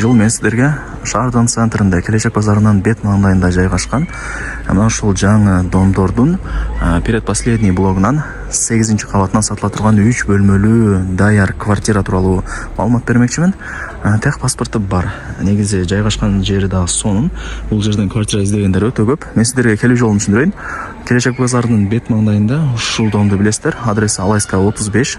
Жыл мен сіздерге шаардын центринде Келечек базарынын бет маңдайында жайгашкан мына ушул жаңы домдордун предпоследний блогунан 8 кабатынан сатыла турган 3 бөлмөлүү даяр квартира тууралуу маалымат бермекчимин. Тех паспорту бар. Негизи жайгашкан жери дагы сонун. Бул жерден квартира издегендер өтө көп. Мен сиздерге келүү жолун түшүндүрөйүн. Келечек базарынын бет маңдайында ушул домду билесиздер. Адреси Алайская 35.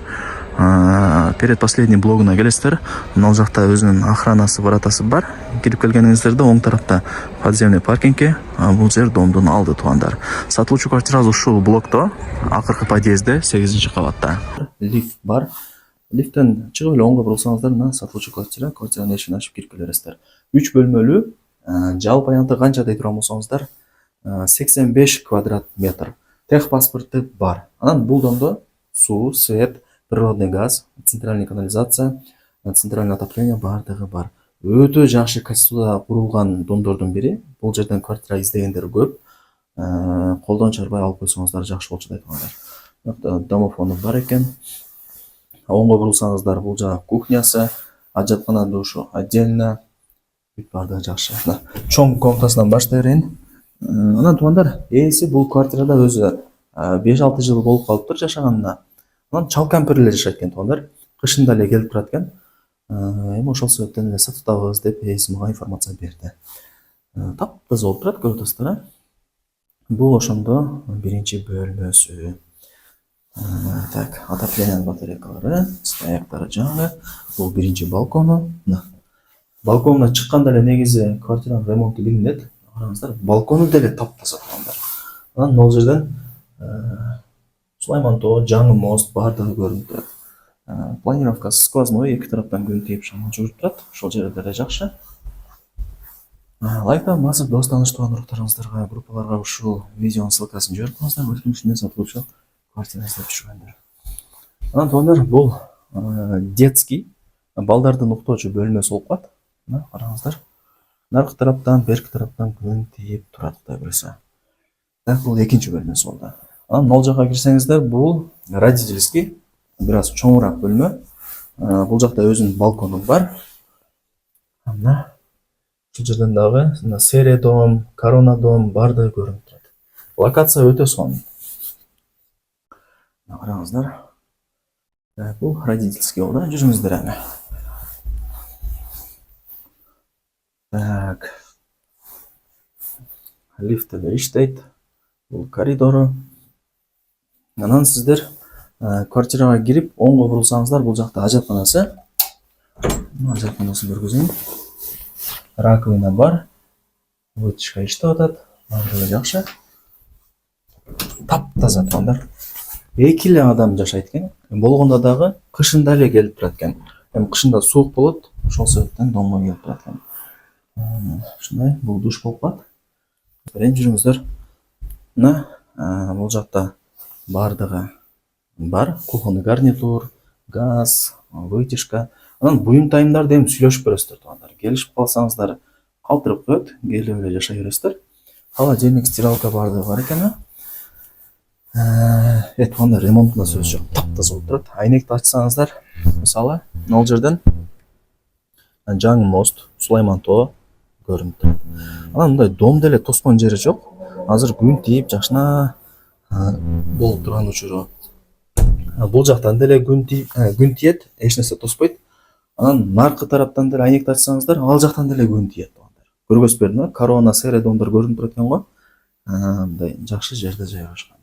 Предпоследний блогуна келесиздер. Мына жакта өзүнүн охранасы, воротасы бар. Кирип келгениңиздерде оң тарапта подземный паркингке бул жер домдун алды туугандар. Сатылуучу квартира ушул блокто, акыркы подъездде 8 кабатта. Лифт бар. Лифттен чыгып эле оңго бурулсаңыздар, мына сатылуучу квартира, квартиранын эшигин ачып кирип келесиздер. 3 бөлмөлүү, жалпы аянты канча дей турган болсоңуздар, 85 квадрат метр. Тех паспорту бар. Анан бул домдо суу, свет, природный газ, центральный канализация, центральный отопление бардыгы бар. Өтө жакшы качестводо курулган домдордун бири. Бул жерден квартира издегендер көп. Колдон чарбай алып койсоңуздар жакшы болчу дейт алар. Домофону бар экен. Оңго бурулсаңыздар, бул жагы кухнясы, ажаткана, душу отдельно. Бүт бардыгы жакшы. Чоң комнатасынан баштай берейин. Анан туугандар, ээси бул квартирада өзү 5-6 жыл болуп калыптыр жашаганына. Анан чалкампир эле жашайт экен туугандар. Кышында эле келип турат экен. Эми ошол себептен эле сатабыз деп ээси мага информация берди. Таптаза болуп турат, көрүп атасыздар. Бул ошондо биринчи бөлмөсү. Так, отоплениянын батарейкалары, стояктары жаңы. Бул биринчи балкону. Балконуна чыкканда эле негизи квартиранын ремонту билинет. Караңыздар, балкону деле таптаза туугандар. Анан могул жерден Сулайман тоо, жаңы мост бардыгы көрүнүп турат. Планировкасы сквозной, эки тараптан күн тийип шамал жүрүп турат. Ошол жерде деле жакшы. Лайктап басып, дос тааныш туугандарыңыздарга, группаларга ушул видеонун ссылкасын жиберип коюңуздар, балким ушундай сатылуучу квартира издеп жүргөндөр. Анан туугандар, бул детский, балдардын уктоочу бөлмөсү болуп калат. Мына караңыздар. Наркы тараптан, берки тараптан күн тийип турат, Кудай буйруса. Так, бул экинчи бөлмөсү болду. Анан мол жака кирсеңиздер, бул родительский, бир аз чоңураак бөлмө. Бул жакта өзүнүн балкону бар. Мына ушул жерден дагы серия дом, корона дом бардыгы көрүнүп турат. Локация өтө сонун. Караңыздар. Бул родительский болду, жүрүңүздөр эми. Так. Лифт деле иштейт. Бул коридору. Анан сиздер квартирага кирип, оңго бурулсаңыздар, бул жакта ажатканасы. Ажатканасын көргөзөйүн. Раковина бар. Вытяжка иштеп атат. Бардыгы жакшы. Таптаза туугандар. Эки эле адам жашайт экен. Болгондо дагы кышында эле келип турат экен. Эми кышында суук болот, ошол себептен домго келип турат экен. Ушундай, бул душ болуп калат. Берейин, жүрүңүздөр. Мына бул жакта бардыгы бар. Кухонный гарнитур, газ, вытяжка. Анан буюмтайымдарды эми сүйлөшүп көрөсүздөр туугандар. Келишип калсаңыздар, калтырып коет, келип эле жашай бересиздер. Холодильник, стиралка бардыгы бар экен. Туугандар, ремонтуна сөз жок, таптаза болуп турат. Айнекти ачсаңыздар, мисалы, могул жерден жаңы мост, Сулайман тоо көрүнүп турат. Анан мындай дом деле тоспон жери жок. Азыр күн тийип жакшына болуп турган учуру. Бул жактан деле күн тиет, эч нерсе тоспойт. Анан наркы тараптан деле айнекти ачсаңыздар, ал жактан деле күн тиет туугандар. Көргөзүп бердим, корона, серия домдор көрүнүп турат экен го. Мындай жакшы жерде жайгашкан.